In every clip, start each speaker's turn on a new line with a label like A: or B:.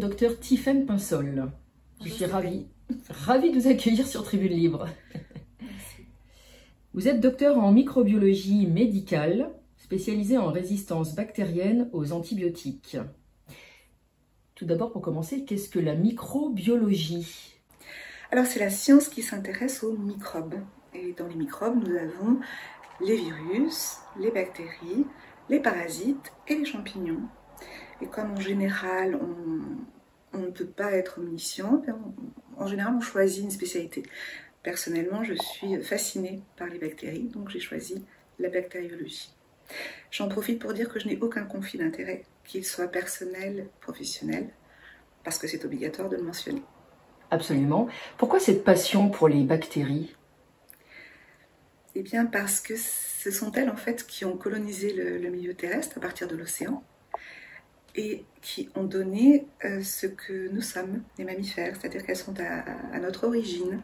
A: docteur Tiffaine Pinsol. Je suis ravie de vous accueillir sur Tribune Libre.
B: Merci.
A: Vous êtes docteur en microbiologie médicale, spécialisée en résistance bactérienne aux antibiotiques. Tout d'abord, pour commencer, qu'est-ce que la microbiologie?
B: Alors, c'est la science qui s'intéresse aux microbes. Et dans les microbes, nous avons les virus, les bactéries, les parasites et les champignons. Et comme en général, on ne peut pas être omniscient, en général, on choisit une spécialité. Personnellement, je suis fascinée par les bactéries, donc j'ai choisi la bactériologie. J'en profite pour dire que je n'ai aucun conflit d'intérêt, qu'il soit personnel, professionnel, parce que c'est obligatoire de le mentionner.
A: Absolument. Pourquoi cette passion pour les bactéries?
B: Eh bien parce que ce sont elles en fait qui ont colonisé le milieu terrestre à partir de l'océan et qui ont donné ce que nous sommes, les mammifères, c'est-à-dire qu'elles sont à notre origine.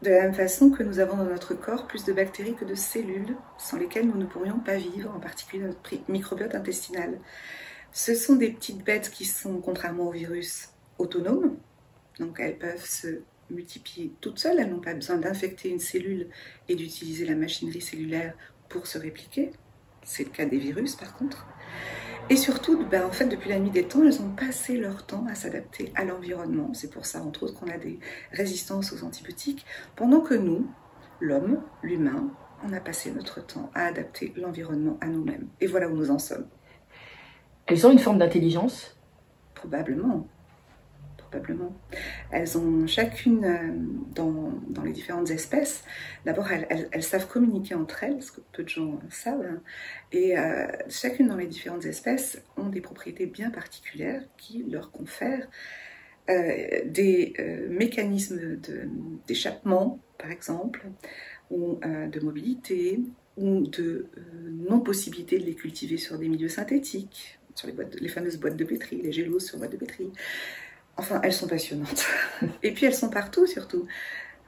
B: De la même façon que nous avons dans notre corps plus de bactéries que de cellules, sans lesquelles nous ne pourrions pas vivre, en particulier notre microbiote intestinal. Ce sont des petites bêtes qui sont, contrairement aux virus, autonomes, donc elles peuvent se multiplier toutes seules, elles n'ont pas besoin d'infecter une cellule et d'utiliser la machinerie cellulaire pour se répliquer. C'est le cas des virus par contre. Et surtout, en fait, depuis la nuit des temps, elles ont passé leur temps à s'adapter à l'environnement. C'est pour ça, entre autres, qu'on a des résistances aux antibiotiques, pendant que nous, l'homme, l'humain, on a passé notre temps à adapter l'environnement à nous-mêmes. Et voilà où nous en sommes.
A: Elles ont une forme d'intelligence?
B: Probablement. Elles ont chacune, dans les différentes espèces, d'abord elles savent communiquer entre elles, ce que peu de gens savent, et chacune dans les différentes espèces ont des propriétés bien particulières qui leur confèrent des mécanismes d'échappement, par exemple, ou de mobilité, ou de non-possibilité de les cultiver sur des milieux synthétiques, sur les fameuses boîtes de pétri, les géloses sur boîtes de pétri. Enfin, elles sont passionnantes. Et puis, elles sont partout, surtout.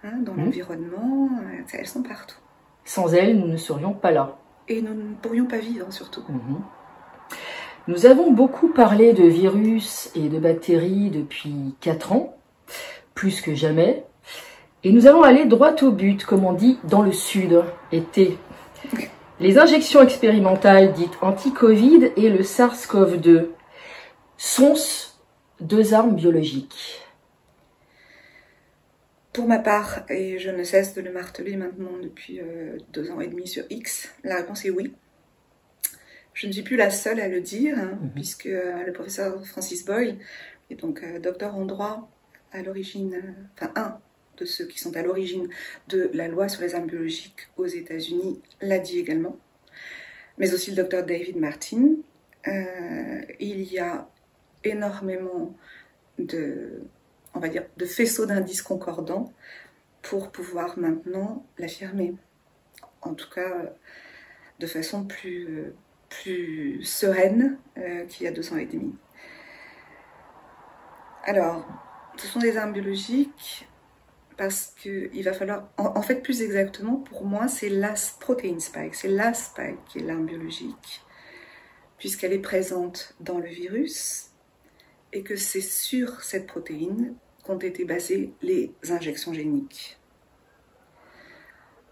B: Dans l'environnement, elles sont partout.
A: Sans elles, nous ne serions pas là.
B: Et nous ne pourrions pas vivre, surtout.
A: Nous avons beaucoup parlé de virus et de bactéries depuis 4 ans, plus que jamais. Et nous allons aller droit au but, comme on dit dans le Sud, été. Les injections expérimentales dites anti-Covid et le SARS-CoV-2 sont-ce 2 armes biologiques?
B: Pour ma part, et je ne cesse de le marteler maintenant depuis 2 ans et demi sur X, la réponse est oui. Je ne suis plus la seule à le dire, puisque le professeur Francis Boyle, qui est donc docteur en droit à l'origine, enfin un de ceux qui sont à l'origine de la loi sur les armes biologiques aux États-Unis, l'a dit également, mais aussi le docteur David Martin. Il y a énormément de faisceaux d'indices concordants pour pouvoir maintenant l'affirmer. En tout cas, de façon plus sereine qu'il y a 2 ans et demi. Alors, ce sont des armes biologiques parce qu'il va falloir... En fait, plus exactement, pour moi, c'est la protéine spike. C'est la spike qui est l'arme biologique, puisqu'elle est présente dans le virus, et que c'est sur cette protéine qu'ont été basées les injections géniques.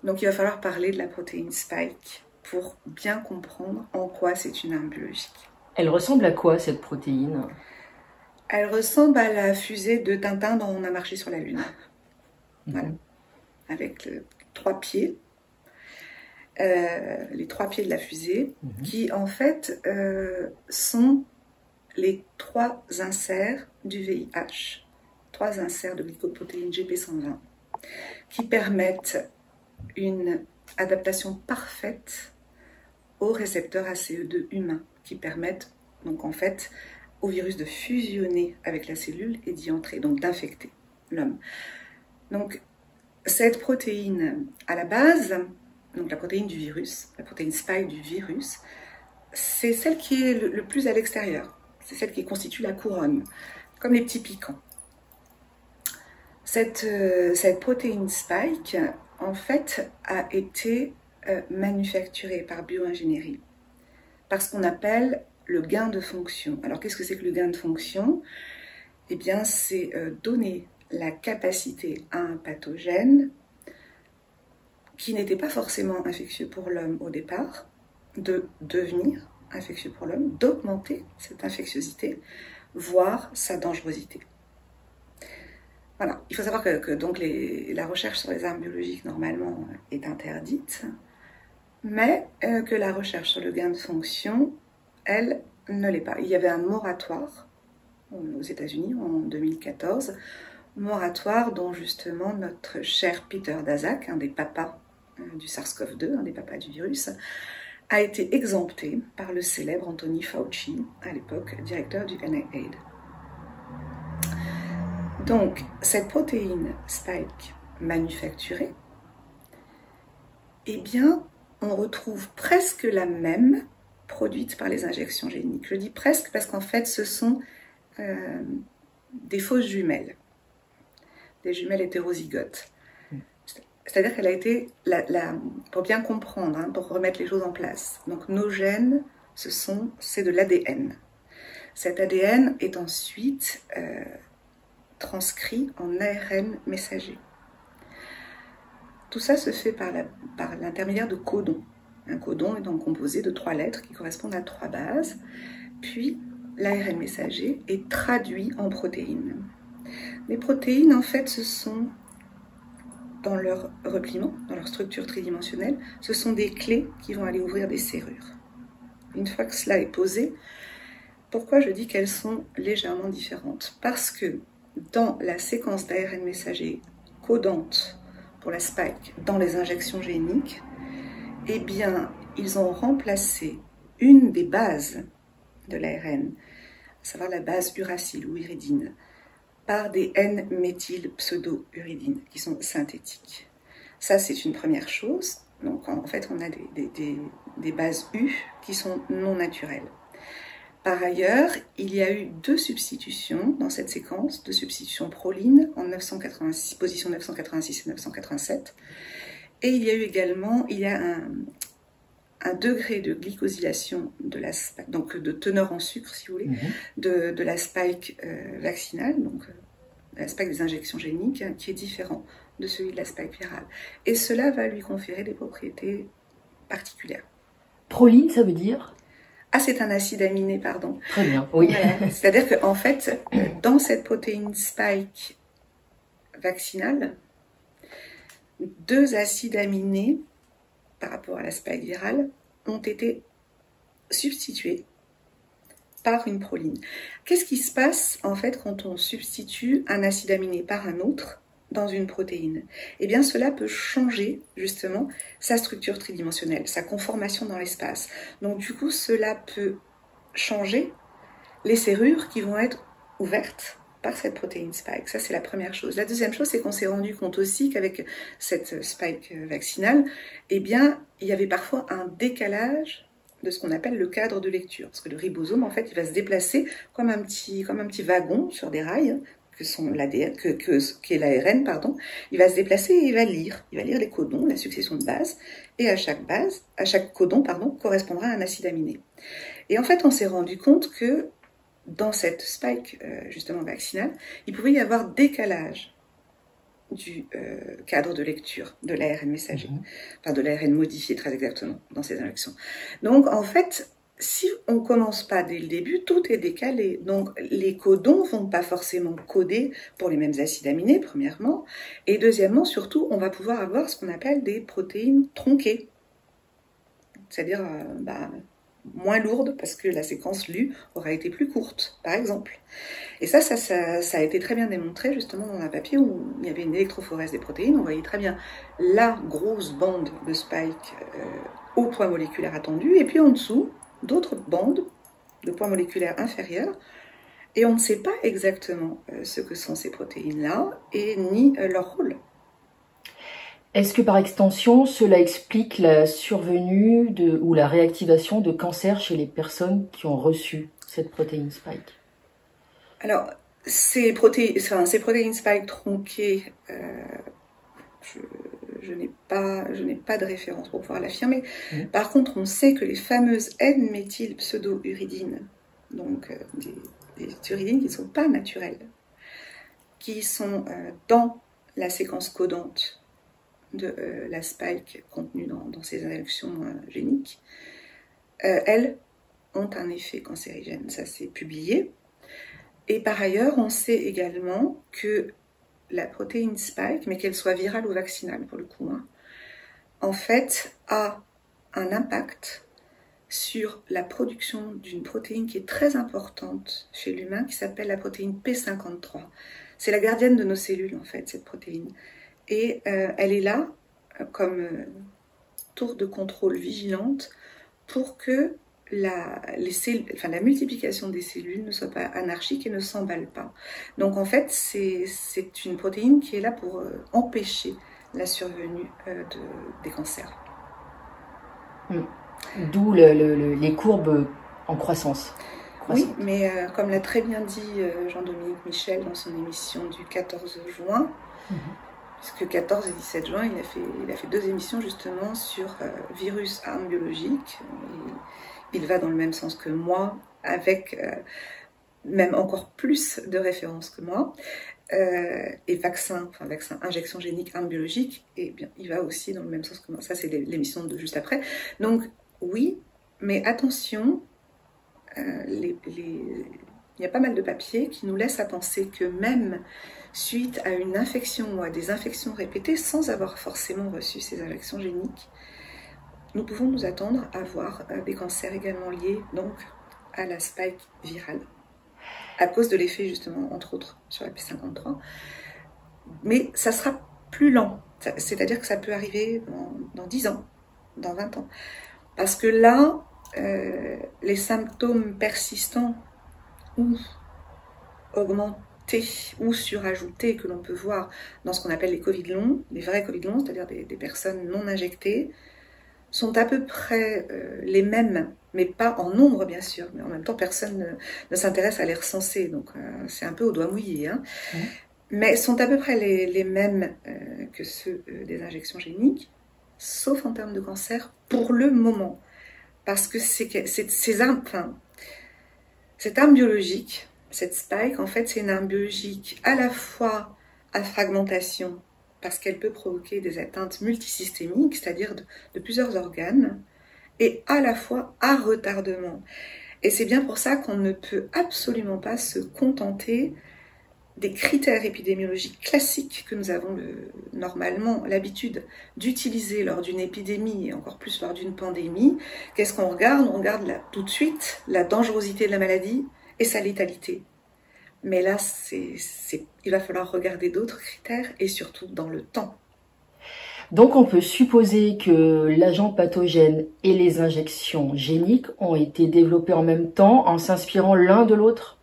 B: Donc il va falloir parler de la protéine spike pour bien comprendre en quoi c'est une arme biologique.
A: Elle ressemble à quoi cette protéine?
B: Elle ressemble à la fusée de Tintin dont on a marché sur la Lune. Voilà. Avec 3 pieds. Les 3 pieds de la fusée qui en fait sont les 3 inserts du VIH, 3 inserts de glycoprotéine GP120, qui permettent une adaptation parfaite aux récepteurs ACE2 humains, qui permettent donc en fait au virus de fusionner avec la cellule et d'y entrer, donc d'infecter l'homme. Donc cette protéine à la base, donc la protéine du virus, la protéine spike du virus, c'est celle qui est le plus à l'extérieur. C'est celle qui constitue la couronne, comme les petits piquants. Cette protéine spike, en fait, a été manufacturée par bioingénierie, par ce qu'on appelle le gain de fonction. Alors, qu'est-ce que c'est que le gain de fonction? eh bien, c'est donner la capacité à un pathogène qui n'était pas forcément infectieux pour l'homme au départ, de devenir infectieux pour l'homme, d'augmenter cette infectiosité, voire sa dangerosité. Voilà. Il faut savoir que donc la recherche sur les armes biologiques, normalement, est interdite, mais que la recherche sur le gain de fonction, elle, ne l'est pas. Il y avait un moratoire aux États-Unis en 2014, moratoire dont justement notre cher Peter Daszak, un des papas du SARS-CoV-2, un des papas du virus, a été exempté par le célèbre Anthony Fauci, à l'époque directeur du NIAID. Donc, cette protéine spike manufacturée, eh bien, on retrouve presque la même produite par les injections géniques. Je dis presque parce qu'en fait, ce sont des fausses jumelles, des jumelles hétérozygotes. C'est-à-dire qu'elle a été, pour bien comprendre, hein, pour remettre les choses en place, donc nos gènes, c'est de l'ADN. Cet ADN est ensuite transcrit en ARN messager. Tout ça se fait par l'intermédiaire de codons. Un codon est donc composé de 3 lettres qui correspondent à 3 bases, puis l'ARN messager est traduit en protéines. Les protéines, en fait, ce sont, dans leur repliement, dans leur structure tridimensionnelle, ce sont des clés qui vont aller ouvrir des serrures. Une fois que cela est posé, pourquoi je dis qu'elles sont légèrement différentes? Parce que dans la séquence d'ARN messager codante pour la spike dans les injections géniques, eh bien, ils ont remplacé une des bases de l'ARN, à savoir la base uracile ou iridine, par des N-méthylpseudo-uridines qui sont synthétiques. Ça, c'est une première chose. Donc, en fait, on a des bases U qui sont non naturelles. Par ailleurs, il y a eu 2 substitutions dans cette séquence, 2 substitutions proline en 986, position 986 et 987. Et il y a eu également, un degré de glycosylation de la spike, donc de teneur en sucre, si vous voulez, de la spike vaccinale, donc la spike des injections géniques, hein, qui est différent de celui de la spike virale. Et cela va lui conférer des propriétés particulières.
A: Proline, ça veut dire?
B: Ah, c'est un acide aminé, pardon.
A: Très bien, oui.
B: Voilà. C'est-à-dire qu'en fait, dans cette protéine spike vaccinale, 2 acides aminés par rapport à la spike virale ont été substitués par une proline. Qu'est-ce qui se passe en fait quand on substitue un acide aminé par un autre dans une protéine? Eh bien, cela peut changer justement sa structure tridimensionnelle, sa conformation dans l'espace. Donc du coup, cela peut changer les serrures qui vont être ouvertes par cette protéine spike. Ça, c'est la première chose. La deuxième chose, c'est qu'on s'est rendu compte aussi qu'avec cette spike vaccinale, eh bien, il y avait parfois un décalage de ce qu'on appelle le cadre de lecture. Parce que le ribosome, en fait, il va se déplacer comme un petit wagon sur des rails, qui est l'ARN, pardon. Il va se déplacer et il va lire les codons, la succession de bases, et à chaque codon, correspondra un acide aminé. Et en fait, on s'est rendu compte que dans cette spike, justement, vaccinale, il pouvait y avoir décalage du cadre de lecture de l'ARN messager, enfin de l'ARN modifié très exactement dans ces injections. Donc, en fait, si on ne commence pas dès le début, tout est décalé. Donc, les codons ne vont pas forcément coder pour les mêmes acides aminés, premièrement. Et deuxièmement, surtout, on va pouvoir avoir ce qu'on appelle des protéines tronquées. C'est-à-dire moins lourdes, parce que la séquence lue aura été plus courte, par exemple. Et ça a été très bien démontré, justement, dans un papier où il y avait une électrophorèse des protéines. On voyait très bien la grosse bande de spike au poids moléculaire attendu, et puis en dessous, d'autres bandes de poids moléculaire inférieur, et on ne sait pas exactement ce que sont ces protéines-là, et ni leur rôle.
A: Est-ce que par extension, cela explique la survenue ou la réactivation de cancer chez les personnes qui ont reçu cette protéine spike?
B: Alors, ces protéines spike tronquées, je n'ai pas de référence pour pouvoir l'affirmer. Par contre, on sait que les fameuses N-méthylpseudo-uridines, donc des uridines qui ne sont pas naturelles, qui sont dans la séquence codante de la spike contenue dans ces injections géniques, elles ont un effet cancérigène. Ça c'est publié. Et par ailleurs, on sait également que la protéine spike, mais qu'elle soit virale ou vaccinale pour le coup, en fait, a un impact sur la production d'une protéine qui est très importante chez l'humain, qui s'appelle la protéine P53. C'est la gardienne de nos cellules, en fait, cette protéine. Et elle est là comme tour de contrôle vigilante pour que la multiplication des cellules ne soit pas anarchique et ne s'emballe pas. Donc en fait, c'est une protéine qui est là pour empêcher la survenue des cancers.
A: D'où les courbes en croissance.
B: Oui, mais comme l'a très bien dit Jean-Dominique Michel dans son émission du 14 juin, puisque 14 et 17 juin, il a fait 2 émissions justement sur virus, armes biologiques. Il va dans le même sens que moi, avec même encore plus de références que moi. Et vaccin, injection génique, armes biologiques, et bien, il va aussi dans le même sens que moi. Ça, c'est l'émission de juste après. Donc, oui, mais attention, il y a pas mal de papiers qui nous laissent à penser que même suite à une infection ou à des infections répétées, sans avoir forcément reçu ces injections géniques, nous pouvons nous attendre à avoir des cancers également liés donc à la spike virale, à cause de l'effet justement, entre autres, sur la P53. Mais ça sera plus lent, c'est-à-dire que ça peut arriver dans 10 ans, dans 20 ans. Parce que là, les symptômes persistants ou augmentés ou surajoutés que l'on peut voir dans ce qu'on appelle les Covid longs, les vrais Covid longs, c'est-à-dire des personnes non injectées, sont à peu près les mêmes, mais pas en nombre bien sûr, mais en même temps personne ne s'intéresse à les recenser, donc c'est un peu au doigt mouillé, hein. Mais sont à peu près les mêmes que ceux des injections géniques, sauf en termes de cancer pour le moment. Parce que cette arme biologique, cette spike, en fait, c'est une arme biologique à la fois à fragmentation, parce qu'elle peut provoquer des atteintes multisystémiques, c'est-à-dire de plusieurs organes, et à la fois à retardement. Et c'est bien pour ça qu'on ne peut absolument pas se contenter des critères épidémiologiques classiques que nous avons normalement l'habitude d'utiliser lors d'une épidémie et encore plus lors d'une pandémie. Qu'est-ce qu'on regarde? On regarde tout de suite la dangerosité de la maladie et sa létalité. Mais là, il va falloir regarder d'autres critères et surtout dans le temps.
A: Donc on peut supposer que l'agent pathogène et les injections géniques ont été développés en même temps en s'inspirant l'un de l'autre?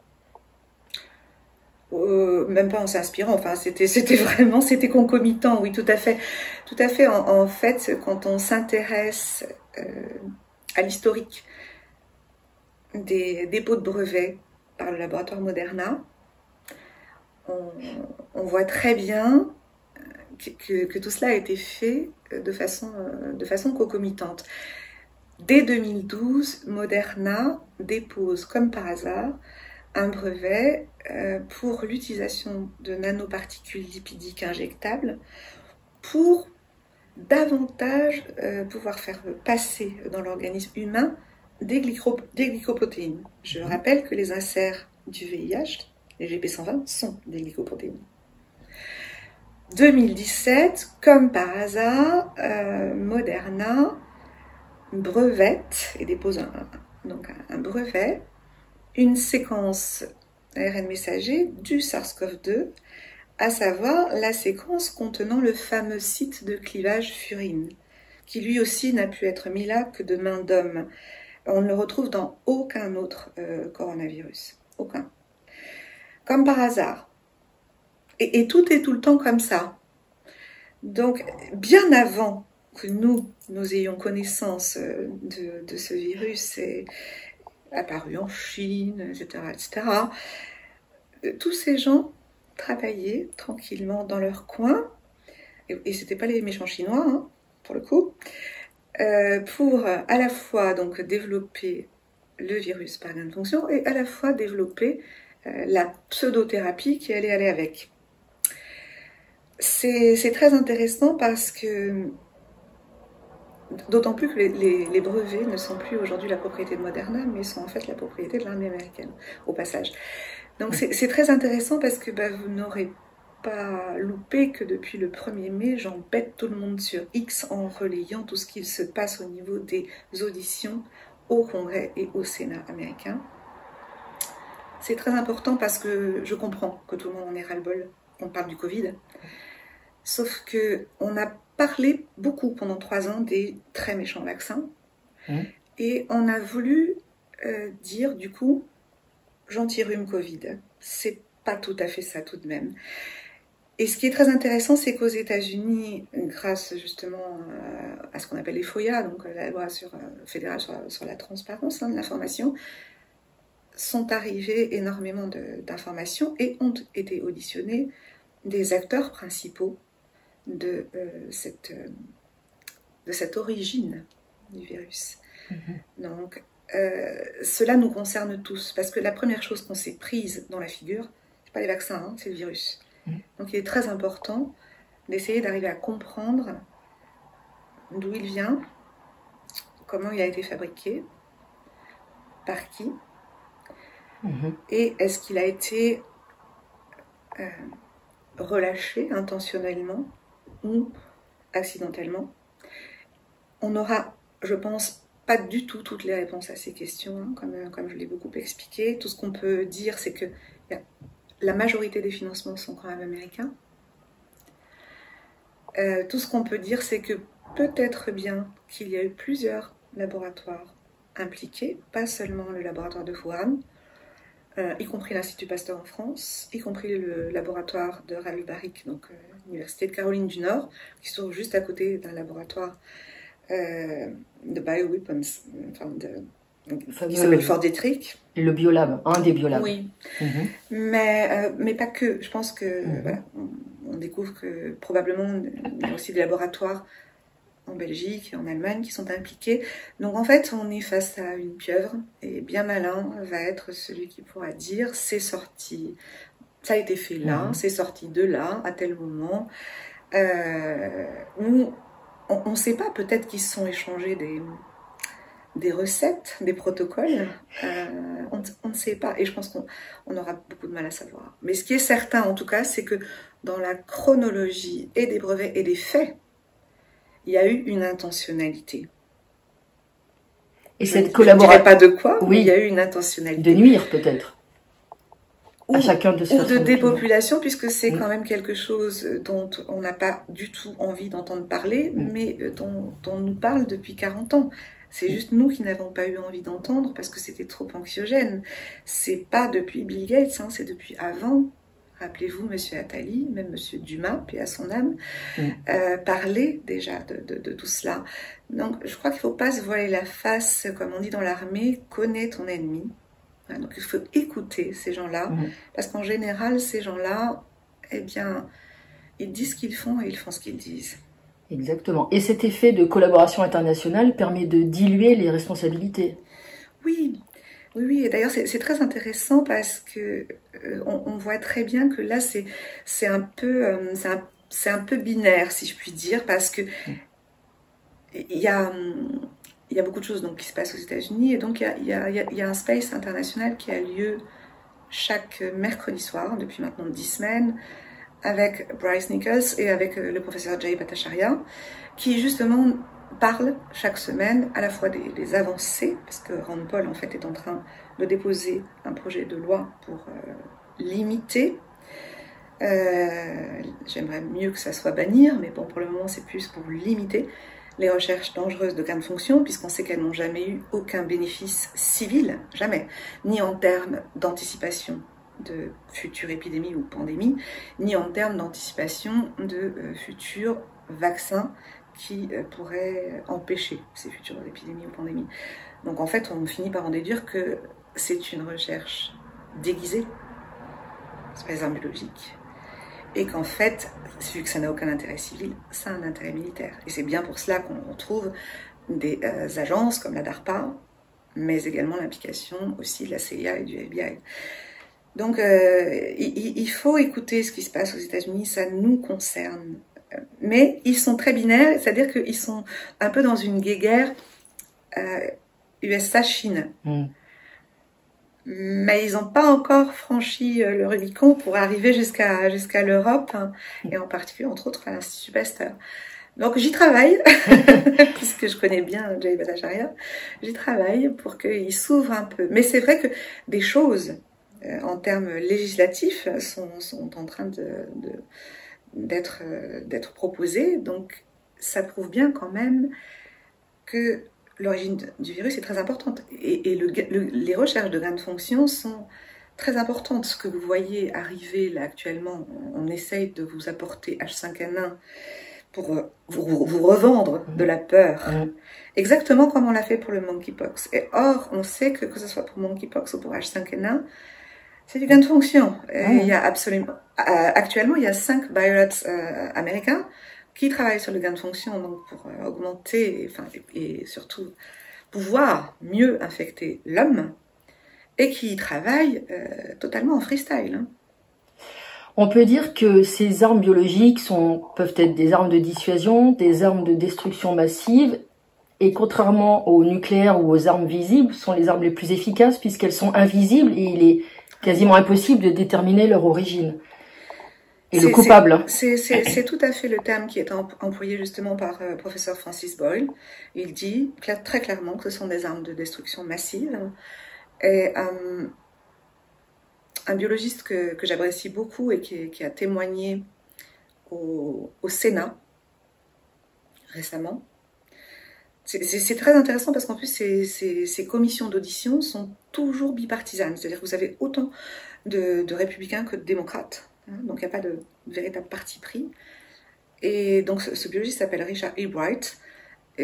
B: Même pas en s'inspirant, enfin c'était concomitant, oui, tout à fait. Tout à fait, en fait, quand on s'intéresse à l'historique des dépôts de brevets par le laboratoire Moderna, on voit très bien que tout cela a été fait de façon concomitante. Dès 2012, Moderna dépose, comme par hasard, un brevet pour l'utilisation de nanoparticules lipidiques injectables pour davantage pouvoir faire passer dans l'organisme humain des glycoprotéines. Je rappelle que les inserts du VIH, les GP120, sont des glycoprotéines. 2017, comme par hasard, Moderna brevette et dépose un brevet, une séquence ARN messager du SARS-CoV-2, à savoir la séquence contenant le fameux site de clivage furine, qui lui aussi n'a pu être mis là que de main d'homme. On ne le retrouve dans aucun autre coronavirus. Aucun. Comme par hasard. Et tout est tout le temps comme ça. Donc, bien avant que nous ayons connaissance de ce virus apparu en Chine, etc., tous ces gens travaillaient tranquillement dans leur coin, et c'était pas les méchants chinois, hein, pour le coup, pour à la fois donc développer le virus par gain de fonction et à la fois développer la pseudothérapie qui allait aller avec. C'est très intéressant parce que, d'autant plus que les brevets ne sont plus aujourd'hui la propriété de Moderna, mais sont en fait la propriété de l'armée américaine, au passage. Donc c'est très intéressant parce que vous n'aurez pas loupé que depuis le 1er mai, j'embête tout le monde sur X en relayant tout ce qui se passe au niveau des auditions au Congrès et au Sénat américain. C'est très important parce que je comprends que tout le monde en ait ras-le-bol. On parle du Covid. Sauf qu'on a parlé beaucoup pendant 3 ans des très méchants vaccins. Et on a voulu dire, du coup, gentil-rhume Covid. C'est pas tout à fait ça tout de même. Et ce qui est très intéressant, c'est qu'aux États-Unis, grâce justement à ce qu'on appelle les FOIA, donc la loi fédérale sur la transparence de l'information, sont arrivées énormément d'informations et ont été auditionnés des acteurs principaux de cette origine du virus. Donc, cela nous concerne tous, parce que la première chose qu'on s'est prise dans la figure, c'est pas les vaccins, hein, c'est le virus. Donc il est très important d'essayer d'arriver à comprendre d'où il vient, comment il a été fabriqué, par qui, et est-ce qu'il a été relâché intentionnellement ou accidentellement. On n'aura, je pense, pas du tout toutes les réponses à ces questions, hein, comme je l'ai beaucoup expliqué. Tout ce qu'on peut dire, c'est que la majorité des financements sont quand même américains. Tout ce qu'on peut dire, c'est que peut-être bien qu'il y a eu plusieurs laboratoires impliqués, pas seulement le laboratoire de Wuhan, y compris l'Institut Pasteur en France, y compris le laboratoire de Ralph Baric, donc l'Université de Caroline du Nord, qui se trouve juste à côté d'un laboratoire de bioweapons, qui s'appelle Fort Detrick.
A: Le biolab, un des biolabs.
B: Oui, mais pas que. Je pense que voilà, on découvre que probablement il y a aussi des laboratoires en Belgique et en Allemagne qui sont impliqués. Donc en fait, on est face à une pieuvre et bien malin va être celui qui pourra dire c'est sorti, ça a été fait là, c'est sorti de là, à tel moment. Où on ne sait pas, peut-être qu'ils se sont échangés des recettes, des protocoles, on ne sait pas, et je pense qu'on aura beaucoup de mal à savoir. Mais ce qui est certain en tout cas, c'est que dans la chronologie et des brevets et des faits, il y a eu une intentionnalité.
A: Et cette collaboration,
B: je ne dirais pas de quoi, oui, mais il y a eu une intentionnalité.
A: De nuire peut-être à chacun de ces.
B: Ou de dépopulation, puisque c'est quand même quelque chose dont on n'a pas du tout envie d'entendre parler, mais dont on nous parle depuis 40 ans. C'est juste nous qui n'avons pas eu envie d'entendre parce que c'était trop anxiogène. C'est pas depuis Bill Gates, hein, c'est depuis avant. Rappelez-vous, Monsieur Attali, même Monsieur Dumas, paix à son âme, parlait déjà de tout cela. Donc, je crois qu'il ne faut pas se voiler la face, comme on dit dans l'armée, connais ton ennemi. Donc, il faut écouter ces gens-là, parce qu'en général, ces gens-là, eh bien, ils disent ce qu'ils font et ils font ce qu'ils disent.
A: Exactement. Et cet effet de collaboration internationale permet de diluer les responsabilités.
B: Oui. Oui, et d'ailleurs c'est très intéressant parce que on voit très bien que là c'est un peu binaire, si je puis dire, parce que il y a beaucoup de choses donc qui se passent aux États-Unis, et donc il y a un space international qui a lieu chaque mercredi soir depuis maintenant 10 semaines avec Bryce Nichols et avec le professeur Jay Bhattacharya, qui justement parle chaque semaine à la fois des avancées, parce que Rand Paul en fait est en train de déposer un projet de loi pour limiter, j'aimerais mieux que ça soit bannir, mais bon, pour le moment c'est plus pour limiter les recherches dangereuses de gain de fonction, puisqu'on sait qu'elles n'ont jamais eu aucun bénéfice civil, jamais, ni en termes d'anticipation de futures épidémies ou pandémies, ni en termes d'anticipation de futurs vaccins qui pourraient empêcher ces futures épidémies ou pandémies. Donc en fait, on finit par en déduire que c'est une recherche déguisée, c'est pas des armes biologiques, et qu'en fait, vu que ça n'a aucun intérêt civil, ça a un intérêt militaire. Et c'est bien pour cela qu'on trouve des agences comme la DARPA, mais également l'implication aussi de la CIA et du FBI. Donc, il faut écouter ce qui se passe aux États-Unis, ça nous concerne. Mais ils sont très binaires, c'est-à-dire qu'ils sont un peu dans une guéguerre USA-Chine. Mais ils n'ont pas encore franchi le Rubicon pour arriver jusqu'à l'Europe, hein, et en particulier, entre autres, à l'Institut Pasteur. Donc j'y travaille, puisque je connais bien Jay Bhattacharya, j'y travaille pour qu'il s'ouvre un peu. Mais c'est vrai que des choses, en termes législatifs, sont en train d'être proposées. Donc ça prouve bien quand même que l'origine du virus est très importante. Et les recherches de gain de fonction sont très importantes. Ce que vous voyez arriver là actuellement, on essaye de vous apporter H5N1 pour vous revendre de la peur. Exactement comme on l'a fait pour le monkeypox. Et or, on sait que ce soit pour monkeypox ou pour H5N1, c'est du gain de fonction. Il y a absolument, actuellement, il y a 5 biologues américains qui travaillent sur le gain de fonction, donc pour augmenter, et surtout pouvoir mieux infecter l'homme, et qui travaillent totalement en freestyle. Hein.
A: On peut dire que ces armes biologiques peuvent être des armes de dissuasion, des armes de destruction massive, et contrairement au nucléaire ou aux armes visibles, sont les armes les plus efficaces puisqu'elles sont invisibles et il est quasiment impossible de déterminer leur origine. Et le coupable.
B: C'est tout à fait le terme qui est employé justement par professeur Francis Boyle. Il dit très clairement que ce sont des armes de destruction massive. Et un biologiste que j'apprécie beaucoup et qui a témoigné au Sénat récemment. C'est très intéressant parce qu'en plus ces commissions d'audition sont toujours bipartisanes. C'est-à-dire que vous avez autant de républicains que de démocrates. Donc il n'y a pas de véritable parti pris. Et donc ce biologiste s'appelle Richard E. Bright.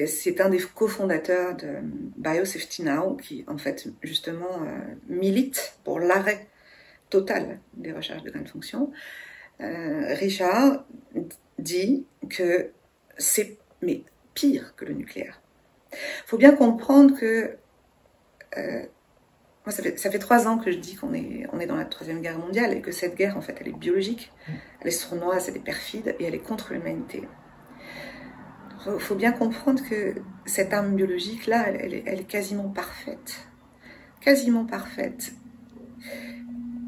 B: C'est un des cofondateurs de BioSafety Now qui en fait justement milite pour l'arrêt total des recherches de gain de fonction. Richard dit que c'est pire que le nucléaire. Il faut bien comprendre que moi, ça fait 3 ans que je dis qu'on est dans la 3e guerre mondiale et que cette guerre, en fait, elle est biologique, elle est sournoise, elle est perfide et elle est contre l'humanité. Il faut bien comprendre que cette arme biologique-là, elle est quasiment parfaite. Quasiment parfaite.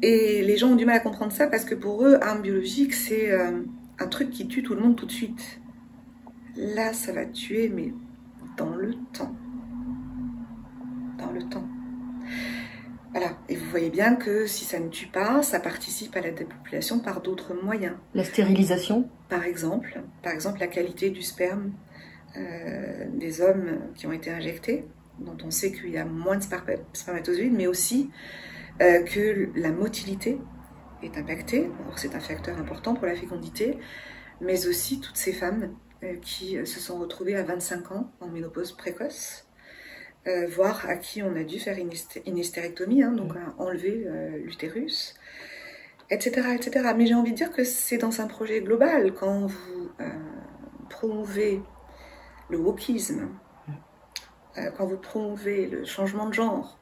B: Et les gens ont du mal à comprendre ça parce que pour eux, arme biologique, c'est un truc qui tue tout le monde tout de suite. Là, ça va tuer, mais dans le temps. Dans le temps. Voilà, et vous voyez bien que si ça ne tue pas, ça participe à la dépopulation par d'autres moyens.
A: La stérilisation ?
B: Par exemple la qualité du sperme des hommes qui ont été injectés, dont on sait qu'il y a moins de spermatozoïdes, mais aussi que la motilité est impactée. Alors c'est un facteur important pour la fécondité, mais aussi toutes ces femmes qui se sont retrouvées à 25 ans en ménopause précoce, voire à qui on a dû faire une hystérectomie, donc enlever l'utérus, etc., etc. Mais j'ai envie de dire que c'est dans un projet global. Quand vous promouvez le wokisme, quand vous promouvez le changement de genre,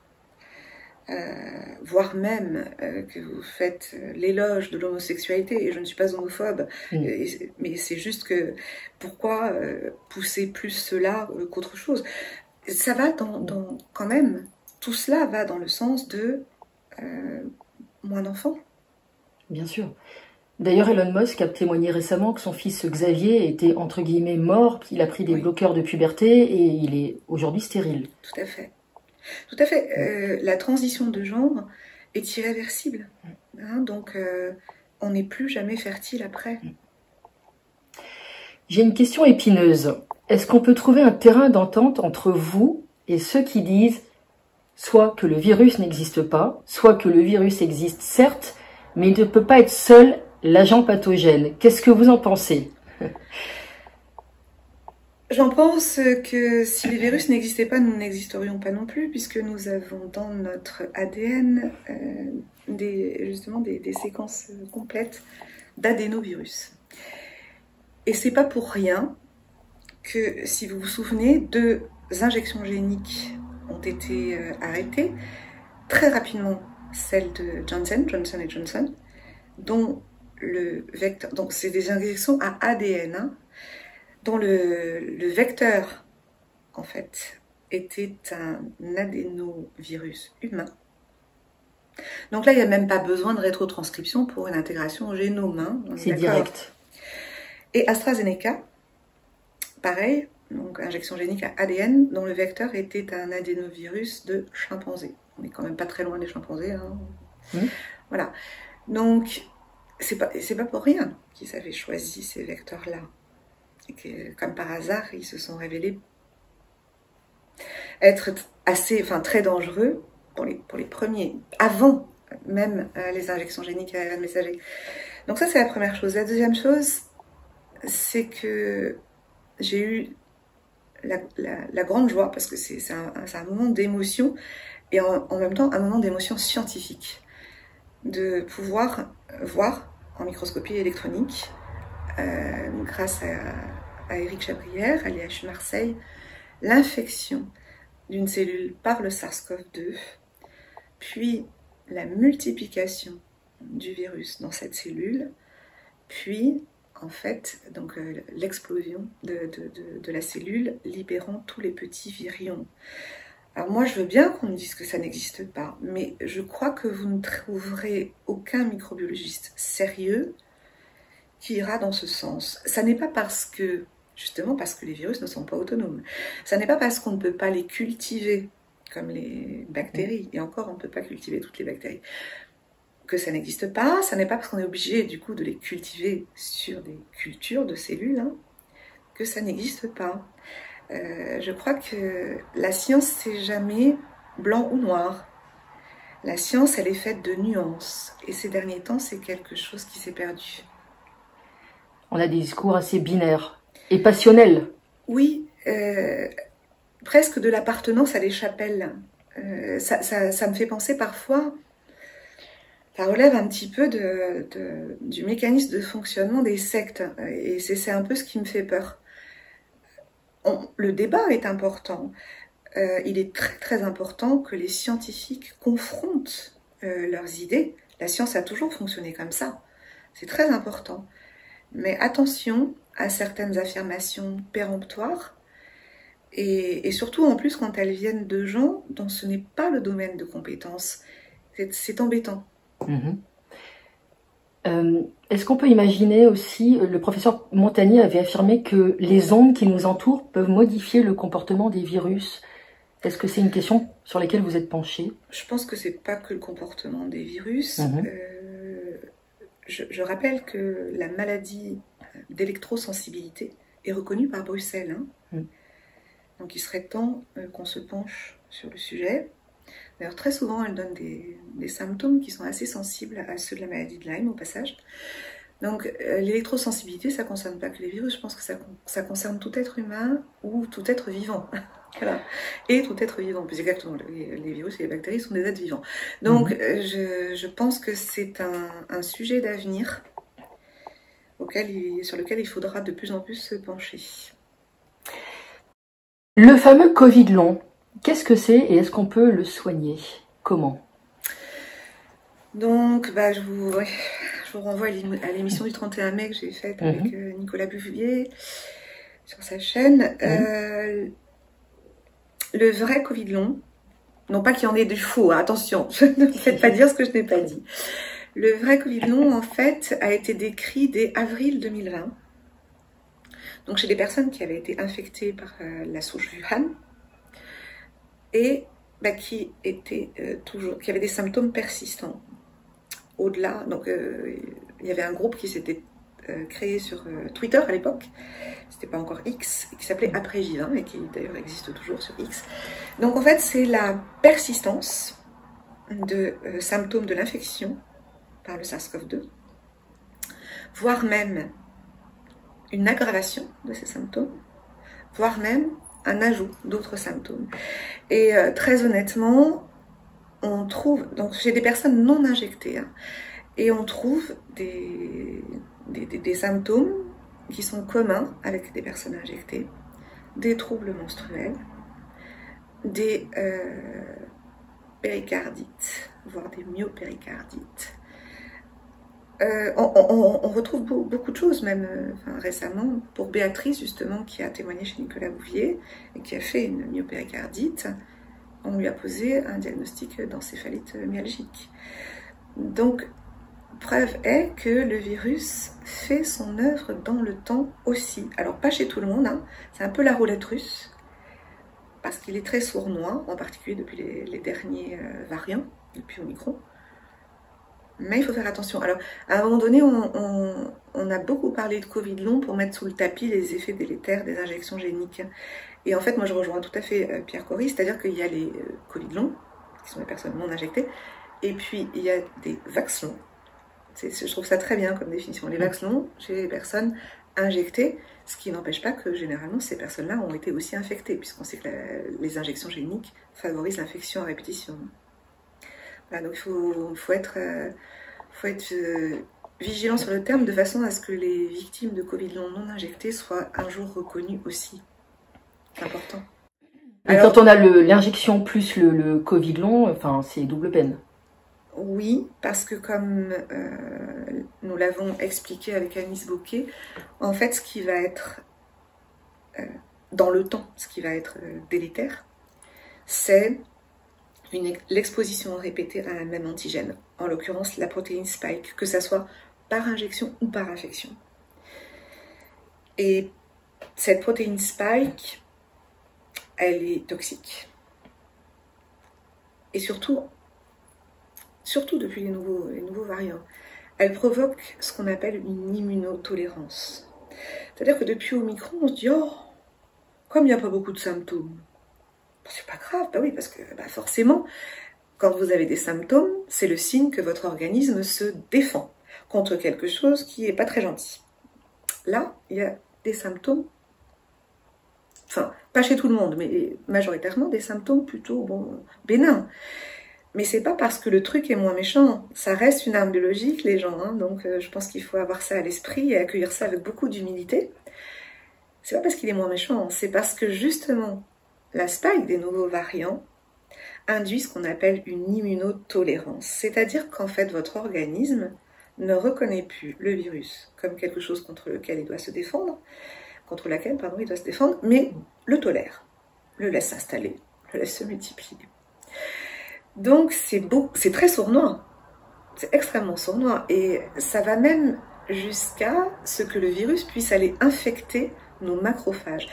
B: voire même que vous faites l'éloge de l'homosexualité, et je ne suis pas homophobe, mais c'est juste que pourquoi pousser plus cela qu'autre chose? Ça va quand même, tout cela va dans le sens de moins d'enfants.
A: Bien sûr. D'ailleurs, Elon Musk a témoigné récemment que son fils Xavier était entre guillemets mort, qu'il a pris des bloqueurs de puberté et il est aujourd'hui stérile.
B: Tout à fait. Tout à fait. La transition de genre est irréversible. Donc, on n'est plus jamais fertile après.
A: J'ai une question épineuse. Est-ce qu'on peut trouver un terrain d'entente entre vous et ceux qui disent soit que le virus n'existe pas, soit que le virus existe certes, mais il ne peut pas être seul l'agent pathogène? Qu'est-ce que vous en pensez?
B: J'en pense que si les virus n'existaient pas, nous n'existerions pas non plus, puisque nous avons dans notre ADN justement des séquences complètes d'adénovirus. Et c'est pas pour rien que, si vous vous souvenez, 2 injections géniques ont été arrêtées très rapidement celle de Johnson & Johnson, dont le vecteur, donc c'est des injections à ADN, hein, dont le vecteur, en fait, était un adénovirus humain. Donc là, il n'y a même pas besoin de rétrotranscription pour une intégration au génome. Hein,
A: c'est direct.
B: Et AstraZeneca, pareil, donc injection génique à ADN, dont le vecteur était un adénovirus de chimpanzé. On n'est quand même pas très loin des chimpanzés. Hein. Voilà. Donc, c'est pas pour rien qu'ils avaient choisi ces vecteurs-là. Et que, comme par hasard, ils se sont révélés être très dangereux pour les premiers, avant même les injections géniques à ARN messager. Donc ça, c'est la première chose. La deuxième chose, c'est que j'ai eu la grande joie, parce que c'est un moment d'émotion, et en même temps un moment d'émotion scientifique, de pouvoir voir en microscopie électronique, grâce à Éric Chabrière, à l'IHU Marseille, l'infection d'une cellule par le SARS-CoV-2, puis la multiplication du virus dans cette cellule, puis en fait donc l'explosion de la cellule libérant tous les petits virions. Alors moi je veux bien qu'on me dise que ça n'existe pas, mais je crois que vous ne trouverez aucun microbiologiste sérieux qui ira dans ce sens. Ça n'est pas justement parce que les virus ne sont pas autonomes. Ça n'est pas parce qu'on ne peut pas les cultiver comme les bactéries, et encore on ne peut pas cultiver toutes les bactéries, que ça n'existe pas. Ça n'est pas parce qu'on est obligé du coup de les cultiver sur des cultures de cellules, hein, que ça n'existe pas. Je crois que la science, c'est jamais blanc ou noir. La science, elle est faite de nuances, et ces derniers temps, c'est quelque chose qui s'est perdu.
A: On a des discours assez binaires et passionnels.
B: Oui, presque de l'appartenance à des chapelles. Ça me fait penser parfois, ça relève un petit peu du mécanisme de fonctionnement des sectes, et c'est un peu ce qui me fait peur. Le débat est important. Il est très très important que les scientifiques confrontent leurs idées. La science a toujours fonctionné comme ça. C'est très important. Mais attention à certaines affirmations péremptoires, et surtout en plus quand elles viennent de gens dont ce n'est pas le domaine de compétence. C'est embêtant.
A: Est-ce qu'on peut imaginer aussi, le professeur Montagnier avait affirmé que les ondes qui nous entourent peuvent modifier le comportement des virus. Est-ce que c'est une question sur laquelle vous êtes penché?
B: Je pense que c'est pas que le comportement des virus. Je rappelle que la maladie d'électrosensibilité est reconnue par Bruxelles. Hein. Donc il serait temps qu'on se penche sur le sujet. D'ailleurs, très souvent, elle donne des symptômes qui sont assez sensibles à ceux de la maladie de Lyme, au passage. Donc l'électrosensibilité, ça ne concerne pas que les virus. Je pense que ça concerne tout être humain ou tout être vivant. Voilà. Et tout être vivant, plus exactement, les virus et les bactéries sont des êtres vivants. Donc je pense que c'est un sujet d'avenir sur lequel il faudra de plus en plus se pencher.
A: Le fameux Covid long, qu'est-ce que c'est et est-ce qu'on peut le soigner? Comment?
B: Donc je vous renvoie à l'émission du 31 mai que j'ai faite avec Nicolas Bouvier sur sa chaîne. Le vrai Covid long, non pas qu'il y en ait du faux, hein, attention, ne me faites pas dire ce que je n'ai pas dit. Le vrai Covid long, en fait, a été décrit dès avril 2020. Donc chez des personnes qui avaient été infectées par la souche Wuhan et qui avaient des symptômes persistants. Au-delà, donc il y avait un groupe qui s'était créé sur Twitter à l'époque, c'était pas encore X, qui s'appelait Après J20 et qui d'ailleurs existe toujours sur X. Donc en fait c'est la persistance de symptômes de l'infection par le SARS-CoV-2, voire même une aggravation de ces symptômes, voire même un ajout d'autres symptômes. Et très honnêtement, on trouve, donc chez des personnes non injectées, hein, et on trouve des symptômes qui sont communs avec des personnes injectées, des troubles menstruels, des péricardites, voire des myopéricardites. On retrouve beaucoup de choses, même récemment, pour Béatrice, justement, qui a témoigné chez Nicolas Bouvier et qui a fait une myopéricardite. On lui a posé un diagnostic d'encéphalite myalgique. Donc, preuve est que le virus fait son œuvre dans le temps aussi. Alors, pas chez tout le monde, hein. C'est un peu la roulette russe, parce qu'il est très sournois, en particulier depuis les derniers variants, depuis Omicron. Mais il faut faire attention. Alors, à un moment donné, on a beaucoup parlé de Covid long pour mettre sous le tapis les effets délétères des injections géniques. Et en fait, moi, je rejoins tout à fait Pierre Cory, c'est-à-dire qu'il y a les Covid longs, qui sont les personnes non injectées, et puis il y a des vax longs. Je trouve ça très bien comme définition. Les vax longs, chez les personnes injectées, ce qui n'empêche pas que généralement ces personnes-là ont été aussi infectées, puisqu'on sait que les injections géniques favorisent l'infection à répétition. Voilà, donc il faut être vigilant sur le terme de façon à ce que les victimes de Covid long non injectées soient un jour reconnues aussi. C'est important.
A: Et alors, quand on a l'injection plus le Covid long, enfin, c'est double peine.
B: Oui, parce que comme nous l'avons expliqué avec Anis Bocquet, en fait, ce qui va être dans le temps, ce qui va être délétère, c'est l'exposition répétée à un même antigène, en l'occurrence la protéine spike, que ça soit par injection ou par infection. Et cette protéine spike, elle est toxique. Et surtout depuis les nouveaux variants, elle provoque ce qu'on appelle une immunotolérance. C'est-à-dire que depuis Omicron, on se dit « Oh, comme il n'y a pas beaucoup de symptômes, c'est pas grave. » Bah oui, parce que forcément, quand vous avez des symptômes, c'est le signe que votre organisme se défend contre quelque chose qui n'est pas très gentil. Là, il y a des symptômes, enfin, pas chez tout le monde, mais majoritairement des symptômes plutôt bénins. Mais c'est pas parce que le truc est moins méchant, ça reste une arme biologique, les gens, hein, donc je pense qu'il faut avoir ça à l'esprit et accueillir ça avec beaucoup d'humilité. C'est pas parce qu'il est moins méchant, c'est parce que justement, la spike des nouveaux variants induit ce qu'on appelle une immunotolérance. C'est-à-dire qu'en fait, votre organisme ne reconnaît plus le virus comme quelque chose contre laquelle il doit se défendre, mais le tolère, le laisse s'installer, le laisse se multiplier. Donc c'est très sournois, c'est extrêmement sournois, et ça va même jusqu'à ce que le virus puisse aller infecter nos macrophages.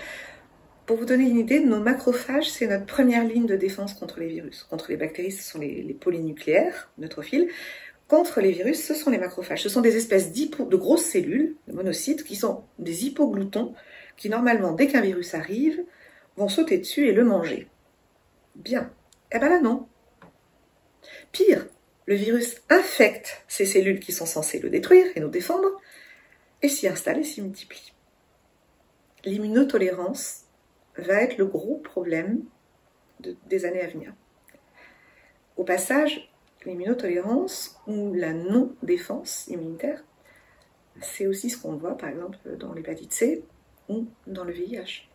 B: Pour vous donner une idée, nos macrophages, c'est notre première ligne de défense contre les virus. Contre les bactéries, ce sont les polynucléaires, neutrophiles. Contre les virus, ce sont les macrophages. Ce sont des espèces de grosses cellules, de monocytes, qui sont des hypogloutons, qui normalement, dès qu'un virus arrive, vont sauter dessus et le manger. Bien. Eh ben là, non. Pire, le virus infecte ces cellules qui sont censées le détruire et nous défendre, et s'y installe et s'y multiplie. L'immunotolérance va être le gros problème des années à venir. Au passage, l'immunotolérance ou la non-défense immunitaire, c'est aussi ce qu'on voit par exemple dans l'hépatite C ou dans le VIH.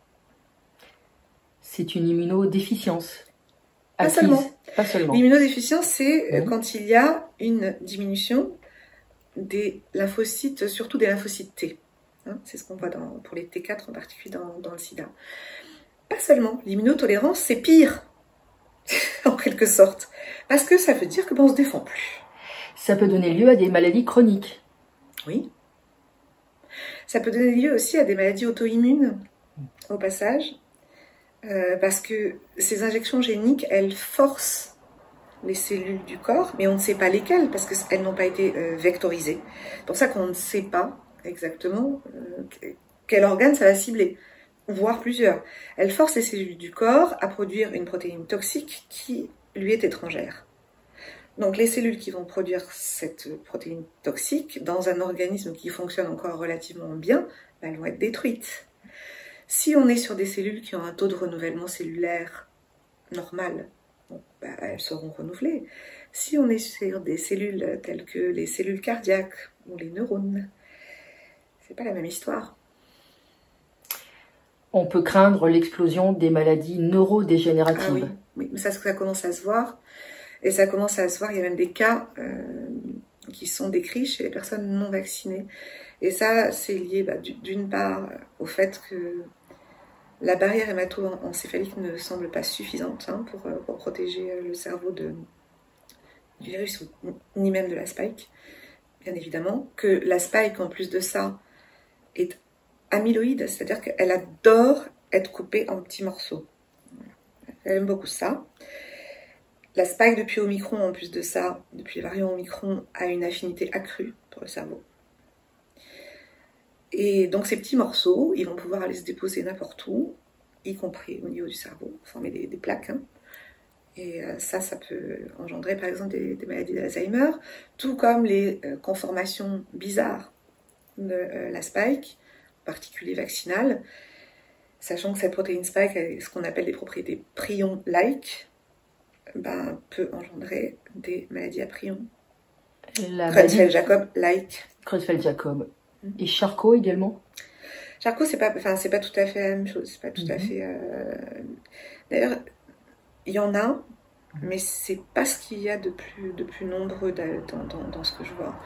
A: C'est une immunodéficience.
B: Pas seulement.
A: Pas seulement.
B: L'immunodéficience, c'est quand il y a une diminution des lymphocytes, surtout des lymphocytes T. Hein, c'est ce qu'on voit pour les T4 en particulier dans le sida. Pas seulement. L'immunotolérance, c'est pire, en quelque sorte. Parce que ça veut dire que on se défend plus.
A: Ça peut donner lieu à des maladies chroniques.
B: Oui. Ça peut donner lieu aussi à des maladies auto-immunes, au passage. Parce que ces injections géniques, elles forcent les cellules du corps, mais on ne sait pas lesquelles, parce qu'elles n'ont pas été vectorisées. C'est pour ça qu'on ne sait pas exactement quel organe ça va cibler, voire plusieurs. Elles forcent les cellules du corps à produire une protéine toxique qui lui est étrangère. Donc les cellules qui vont produire cette protéine toxique, dans un organisme qui fonctionne encore relativement bien, elles vont être détruites. Si on est sur des cellules qui ont un taux de renouvellement cellulaire normal, elles seront renouvelées. Si on est sur des cellules telles que les cellules cardiaques ou les neurones, c'est pas la même histoire.
A: On peut craindre l'explosion des maladies neurodégénératives.
B: Ah oui, mais ça commence à se voir. Et ça commence à se voir, il y a même des cas qui sont décrits chez les personnes non vaccinées. Et ça, c'est lié d'une part au fait que la barrière hémato-encéphalique ne semble pas suffisante pour protéger le cerveau du virus, ni même de la spike, bien évidemment. Que la spike, en plus de ça, est amyloïde, c'est-à-dire qu'elle adore être coupée en petits morceaux. Elle aime beaucoup ça. La spike depuis Omicron, en plus de ça, depuis les variants Omicron, a une affinité accrue pour le cerveau. Et donc ces petits morceaux, ils vont pouvoir aller se déposer n'importe où, y compris au niveau du cerveau, former des plaques. Et ça peut engendrer par exemple des maladies d'Alzheimer, tout comme les conformations bizarres de la spike, en particulier vaccinale, sachant que cette protéine spike a ce qu'on appelle des propriétés prion-like, peut engendrer des maladies à prion. Creutzfeldt-Jakob-like.
A: Creutzfeldt-Jakob. Et Charcot également?
B: Charcot, c'est pas tout à fait la même chose. C'est pas tout à fait. D'ailleurs, il y en a, mais c'est pas ce qu'il y a de plus nombreux dans ce que je vois.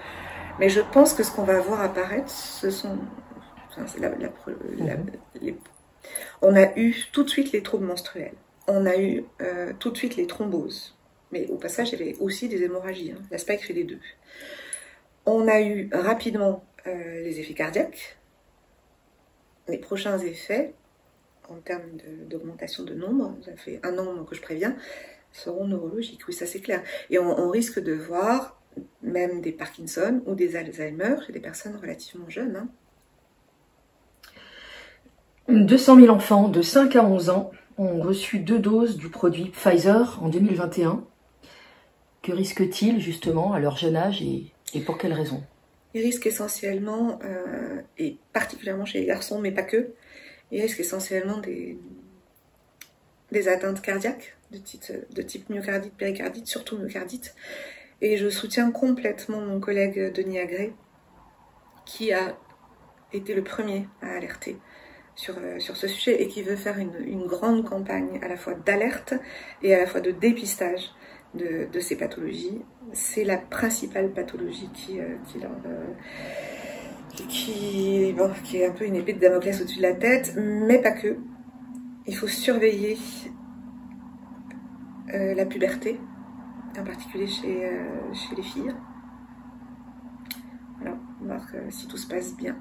B: Mais je pense que ce qu'on va voir apparaître, ce sont. On a eu tout de suite les troubles menstruels. On a eu tout de suite les thromboses. Mais au passage, il y avait aussi des hémorragies. La spike fait les deux. On a eu rapidement les effets cardiaques. Les prochains effets, en termes d'augmentation de nombre, ça fait un an que je préviens, seront neurologiques. Oui, ça c'est clair. Et on risque de voir même des Parkinson ou des Alzheimer chez des personnes relativement jeunes.
A: 200 000 enfants de 5 à 11 ans ont reçu 2 doses du produit Pfizer en 2021. Que risquent-ils justement à leur jeune âge et pour quelles raisons?
B: Ils risquent essentiellement, et particulièrement chez les garçons, mais pas que, ils risquent essentiellement des atteintes cardiaques de type myocardite, péricardite, surtout myocardite. Et je soutiens complètement mon collègue Denis Agré, qui a été le premier à alerter sur ce sujet et qui veut faire une grande campagne à la fois d'alerte et à la fois de dépistage de ces pathologies. C'est la principale pathologie qui est un peu une épée de Damoclès au-dessus de la tête, mais pas que. Il faut surveiller la puberté, en particulier chez les filles. Voilà, voir si tout se passe bien.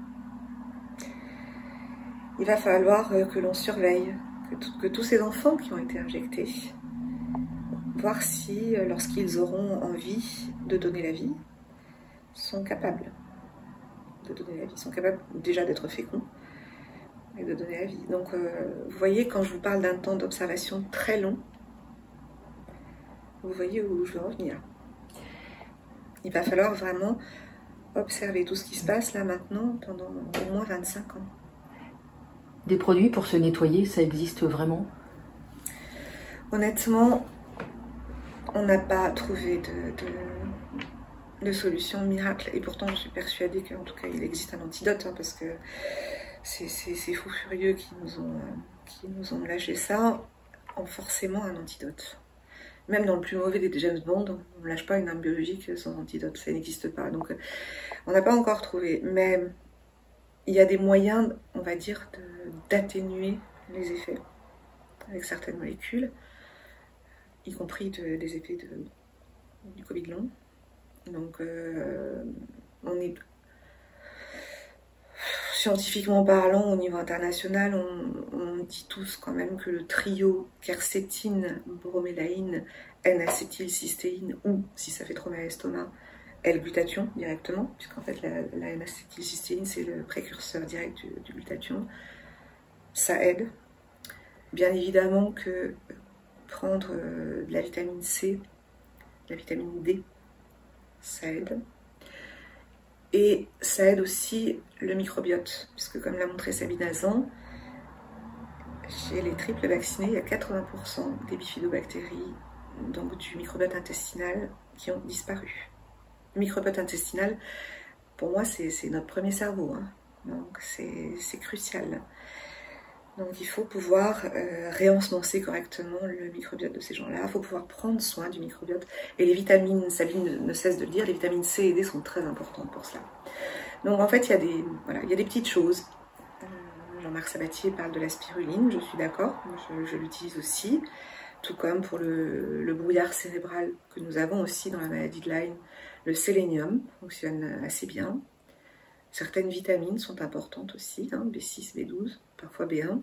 B: Il va falloir que l'on surveille que tous ces enfants qui ont été injectés, voir si, lorsqu'ils auront envie de donner la vie, sont capables de donner la vie, sont capables déjà d'être féconds et de donner la vie. Donc, vous voyez, quand je vous parle d'un temps d'observation très long, vous voyez où je veux revenir. Il va falloir vraiment observer tout ce qui se passe là maintenant pendant au moins 25 ans.
A: Des produits pour se nettoyer, ça existe vraiment?
B: Honnêtement, on n'a pas trouvé de solution miracle. Et pourtant, je suis persuadée qu'en tout cas, il existe un antidote. Parce que ces fous furieux qui nous ont lâché ça ont forcément un antidote. Même dans le plus mauvais des James Bond, on ne lâche pas une arme biologique sans antidote. Ça n'existe pas. Donc, on n'a pas encore trouvé. Mais il y a des moyens, on va dire, d'atténuer les effets avec certaines molécules, y compris des effets du Covid long. Donc, on est scientifiquement parlant, au niveau international, on dit tous quand même que le trio quercétine, bromélaïne, N-acétylcystéine, ou si ça fait trop mal à l'estomac, L-glutathion directement, puisqu'en fait la N-acétylcystéine c'est le précurseur direct du glutathion. Ça aide. Bien évidemment que prendre de la vitamine C, de la vitamine D, ça aide. Et ça aide aussi le microbiote, puisque comme l'a montré Sabine Azan, chez les triples vaccinés, il y a 80% des bifidobactéries, donc du microbiote intestinal, qui ont disparu. Le microbiote intestinal, pour moi, c'est notre premier cerveau, donc c'est crucial. Donc il faut pouvoir réensemencer correctement le microbiote de ces gens-là, il faut pouvoir prendre soin du microbiote. Et les vitamines, Sabine ne cesse de le dire, les vitamines C et D sont très importantes pour cela. Donc en fait, il y a des petites choses. Jean-Marc Sabatier parle de la spiruline, je suis d'accord, je l'utilise aussi. Tout comme pour le brouillard cérébral que nous avons aussi dans la maladie de Lyme, le sélénium fonctionne assez bien. Certaines vitamines sont importantes aussi, hein, B6, B12, parfois B1.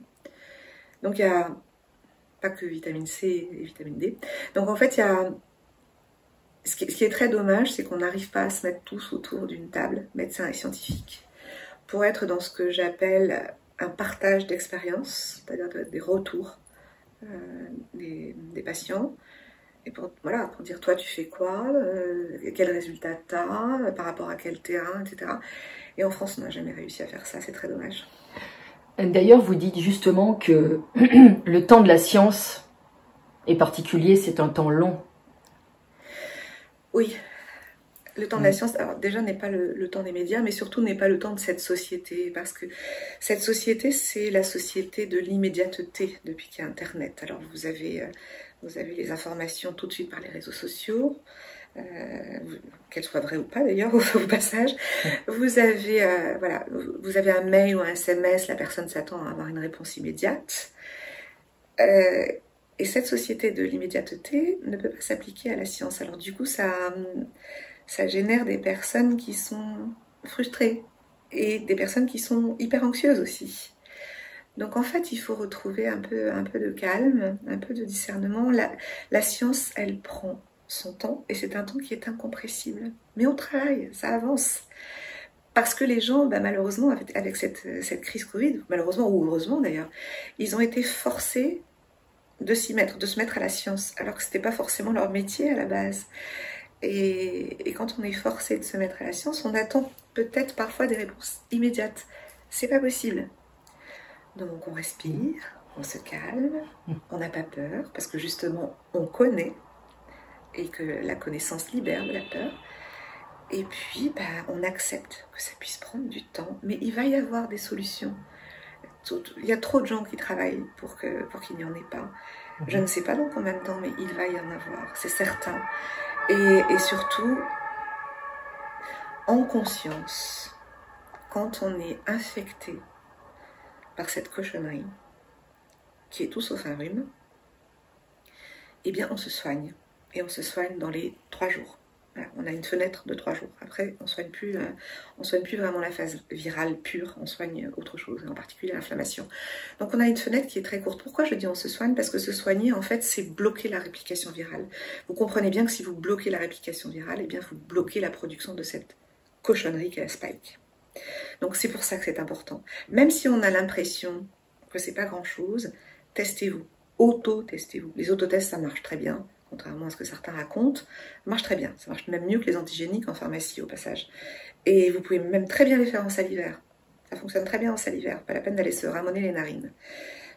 B: Donc il n'y a pas que vitamine C et vitamine D. Donc en fait, ce qui est très dommage, c'est qu'on n'arrive pas à se mettre tous autour d'une table, médecins et scientifiques, pour être dans ce que j'appelle un partage d'expérience, c'est-à-dire des retours des patients, et pour dire toi tu fais quoi, quel résultat tu as, par rapport à quel terrain, etc. Et en France, on n'a jamais réussi à faire ça, c'est très dommage.
A: D'ailleurs, vous dites justement que le temps de la science est particulier, c'est un temps long.
B: Oui, le temps de la science, alors déjà n'est pas le temps des médias, mais surtout n'est pas le temps de cette société, parce que cette société, c'est la société de l'immédiateté depuis qu'il y a Internet. Alors vous avez les informations tout de suite par les réseaux sociaux, qu'elles soient vraies ou pas d'ailleurs au passage. Vous avez un mail ou un SMS, la personne s'attend à avoir une réponse immédiate. Et cette société de l'immédiateté ne peut pas s'appliquer à la science. Alors du coup, ça génère des personnes qui sont frustrées et des personnes qui sont hyper anxieuses aussi. Donc en fait, il faut retrouver un peu de calme, un peu de discernement. La science, elle prend son temps et c'est un temps qui est incompressible. Mais on travaille, ça avance. Parce que les gens, malheureusement, avec cette crise Covid, malheureusement ou heureusement d'ailleurs, ils ont été forcés de se mettre à la science, alors que ce n'était pas forcément leur métier à la base. Et quand on est forcé de se mettre à la science, on attend peut-être parfois des réponses immédiates. C'est pas possible. Donc on respire, on se calme, on n'a pas peur, parce que justement on connaît, et que la connaissance libère de la peur. Et puis on accepte que ça puisse prendre du temps, mais il va y avoir des solutions. Il y a trop de gens qui travaillent pour qu'il n'y en ait pas. Je ne sais pas dans combien de temps, mais il va y en avoir, c'est certain. Et surtout, en conscience, quand on est infecté par cette cochonnerie, qui est tout sauf un rhume, eh bien on se soigne. Et on se soigne dans les 3 jours. Voilà, on a une fenêtre de 3 jours. Après, on soigne plus vraiment la phase virale pure, on soigne autre chose, en particulier l'inflammation. Donc on a une fenêtre qui est très courte. Pourquoi je dis on se soigne? Parce que se soigner, en fait, c'est bloquer la réplication virale. Vous comprenez bien que si vous bloquez la réplication virale, eh bien vous bloquez la production de cette cochonnerie qu'est la spike. Donc c'est pour ça que c'est important. Même si on a l'impression que c'est pas grand-chose, testez-vous, auto-testez-vous. Les autotests, ça marche très bien. Contrairement à ce que certains racontent, marche très bien. Ça marche même mieux que les antigéniques en pharmacie au passage. Et vous pouvez même très bien les faire en salivaire. Ça fonctionne très bien en salivaire, pas la peine d'aller se ramoner les narines.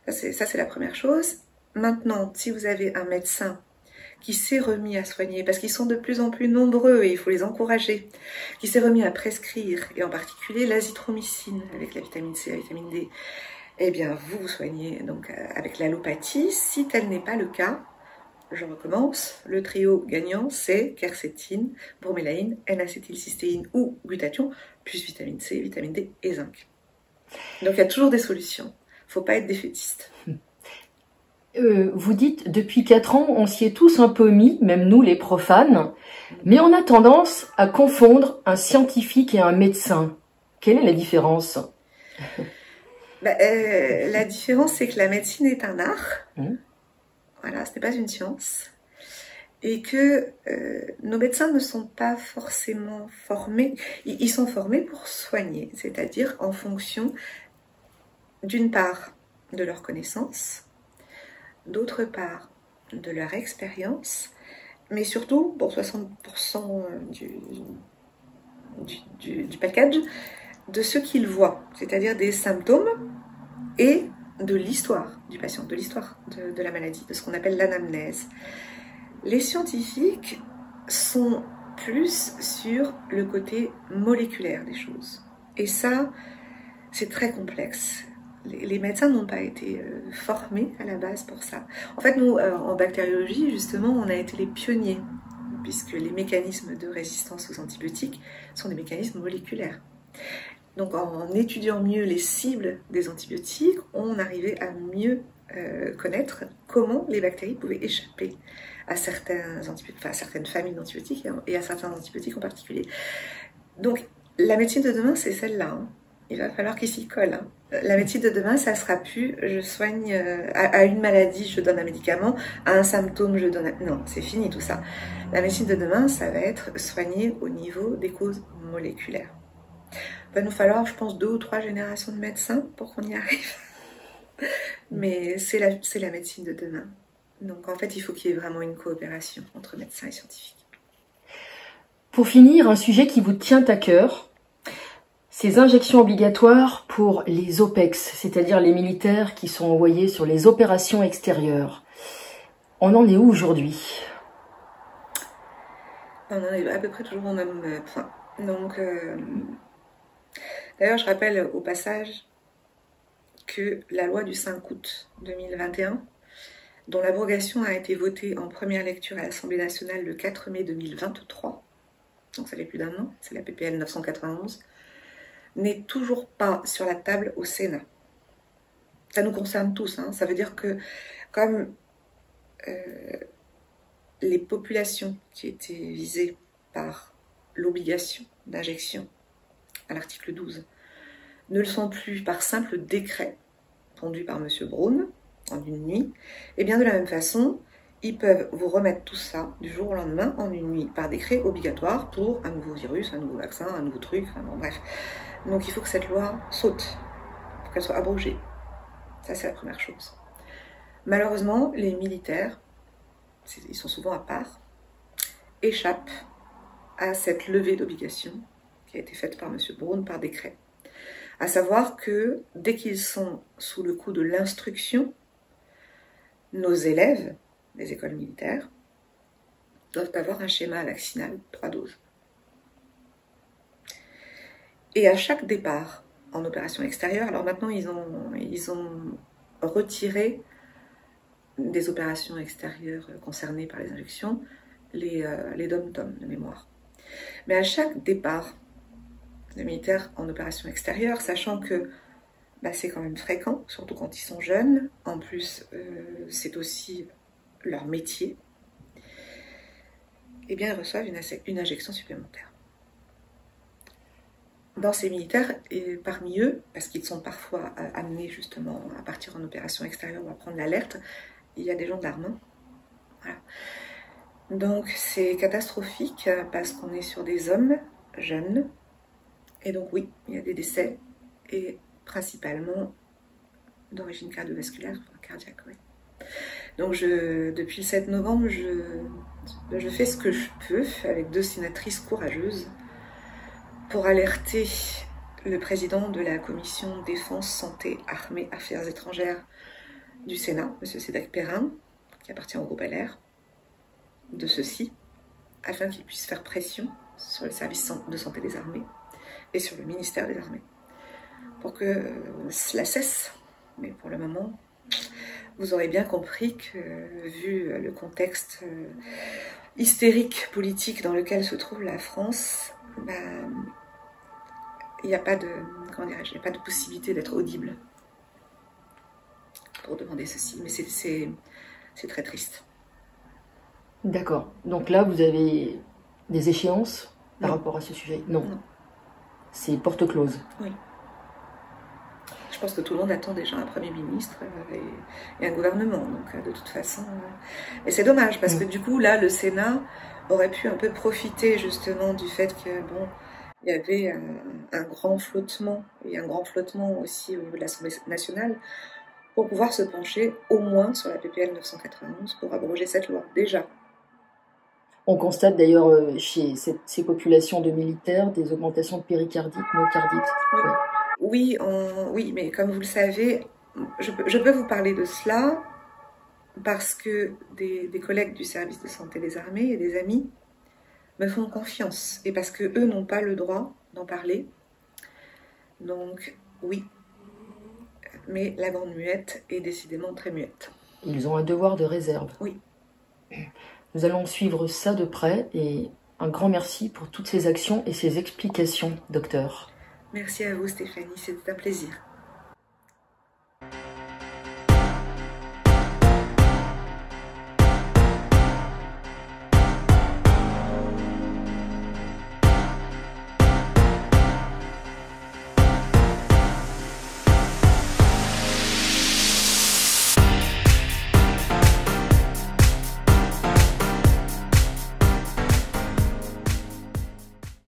B: Ça c'est la première chose. Maintenant, si vous avez un médecin qui s'est remis à soigner, parce qu'ils sont de plus en plus nombreux et il faut les encourager, qui s'est remis à prescrire, et en particulier l'azithromycine avec la vitamine C, la vitamine D, eh bien vous vous soignez donc avec l'allopathie. Si tel n'est pas le cas, je recommence, le trio gagnant, c'est quercétine, bromélaïne, N-acétylcystéine ou glutathion, plus vitamine C, vitamine D et zinc. Donc il y a toujours des solutions. Il ne faut pas être défaitiste.
A: Vous dites, depuis 4 ans, on s'y est tous un peu mis, même nous les profanes, mais on a tendance à confondre un scientifique et un médecin. Quelle est la différence?
B: La différence, c'est que la médecine est un art. Voilà, ce n'est pas une science. Et que nos médecins ne sont pas forcément formés. Ils sont formés pour soigner, c'est-à-dire en fonction, d'une part, de leurs connaissances, d'autre part, de leur expérience, mais surtout, pour 60% du package, de ce qu'ils voient, c'est-à-dire des symptômes et de l'histoire du patient, de l'histoire de la maladie, de ce qu'on appelle l'anamnèse. Les scientifiques sont plus sur le côté moléculaire des choses. Et ça, c'est très complexe. les médecins n'ont pas été formés à la base pour ça. En fait, nous, en bactériologie, justement, on a été les pionniers, puisque les mécanismes de résistance aux antibiotiques sont des mécanismes moléculaires. Donc, en étudiant mieux les cibles des antibiotiques, on arrivait à mieux connaître comment les bactéries pouvaient échapper à certains antibiotiques, enfin, à certaines familles d'antibiotiques et à certains antibiotiques en particulier. Donc, la médecine de demain, c'est celle-là. Hein. Il va falloir qu'ils s'y collent. Hein. La médecine de demain, ça sera plus je soigne à une maladie, je donne un médicament, à un symptôme, je donne un... Non, c'est fini tout ça. La médecine de demain, ça va être soigner au niveau des causes moléculaires. Il va nous falloir, je pense, 2 ou 3 générations de médecins pour qu'on y arrive. Mais c'est la médecine de demain. Donc en fait, il faut qu'il y ait vraiment une coopération entre médecins et scientifiques.
A: Pour finir, un sujet qui vous tient à cœur, ces injections obligatoires pour les OPEX, c'est-à-dire les militaires qui sont envoyés sur les opérations extérieures. On en est où aujourd'hui?
B: On en est à peu près toujours au même point. Donc, d'ailleurs, je rappelle au passage que la loi du 5 août 2021, dont l'abrogation a été votée en première lecture à l'Assemblée nationale le 4 mai 2023, donc ça fait plus d'un an, c'est la PPL 991, n'est toujours pas sur la table au Sénat. Ça nous concerne tous, hein. Ça veut dire que comme les populations qui étaient visées par l'obligation d'injection à l'article 12 ne le sont plus par simple décret pondu par M. Braun en une nuit, et bien de la même façon, ils peuvent vous remettre tout ça du jour au lendemain en une nuit par décret obligatoire pour un nouveau virus, un nouveau vaccin, un nouveau truc, enfin bon bref. Donc il faut que cette loi saute, pour qu'elle soit abrogée. Ça c'est la première chose. Malheureusement, les militaires, ils sont souvent à part, échappent à cette levée d'obligation qui a été faite par M. Braun par décret. À savoir que dès qu'ils sont sous le coup de l'instruction, nos élèves des écoles militaires doivent avoir un schéma vaccinal 3 doses. Et à chaque départ en opération extérieure, alors maintenant ils ont retiré des opérations extérieures concernées par les injections, les dom-tom de mémoire. Mais à chaque départ de militaires en opération extérieure, sachant que c'est quand même fréquent, surtout quand ils sont jeunes, en plus c'est aussi leur métier, eh bien ils reçoivent une injection supplémentaire. Dans ces militaires, et parmi eux, parce qu'ils sont parfois amenés justement à partir en opération extérieure ou à prendre l'alerte, il y a des gendarmes. Voilà. Donc c'est catastrophique parce qu'on est sur des hommes jeunes, et donc oui, il y a des décès, et principalement d'origine cardiovasculaire, enfin cardiaque, oui. Donc depuis le 7 novembre, je fais ce que je peux avec 2 sénatrices courageuses pour alerter le président de la commission Défense, Santé, Armée, Affaires étrangères du Sénat, M. Cédric Perrin, qui appartient au groupe LR, de ceci, afin qu'il puisse faire pression sur le service de santé des armées et sur le ministère des Armées, pour que cela cesse. Mais pour le moment, vous aurez bien compris que, vu le contexte hystérique politique dans lequel se trouve la France, il n'y a pas de, il n'y a pas de possibilité d'être audible pour demander ceci. Mais c'est très triste.
A: D'accord. Donc là, vous avez des échéances par rapport à ce sujet? Non. C'est porte close.
B: Oui. Je pense que tout le monde attend déjà un Premier ministre et un gouvernement. Donc de toute façon... Et c'est dommage, parce que du coup, là, le Sénat aurait pu un peu profiter justement du fait que, bon, il y avait un grand flottement, et un grand flottement aussi au niveau de l'Assemblée nationale, pour pouvoir se pencher au moins sur la PPL 991 pour abroger cette loi, déjà.
A: On constate d'ailleurs chez ces populations de militaires des augmentations de péricardite, myocardite.
B: Oui. Oui, mais comme vous le savez, je peux vous parler de cela parce que des collègues du service de santé des armées et des amis me font confiance et parce que eux n'ont pas le droit d'en parler. Donc oui, mais la grande muette est décidément très muette.
A: Ils ont un devoir de réserve.
B: Oui.
A: Nous allons suivre ça de près et un grand merci pour toutes ces actions et ces explications, docteur.
B: Merci à vous Stéphanie, c'était un plaisir.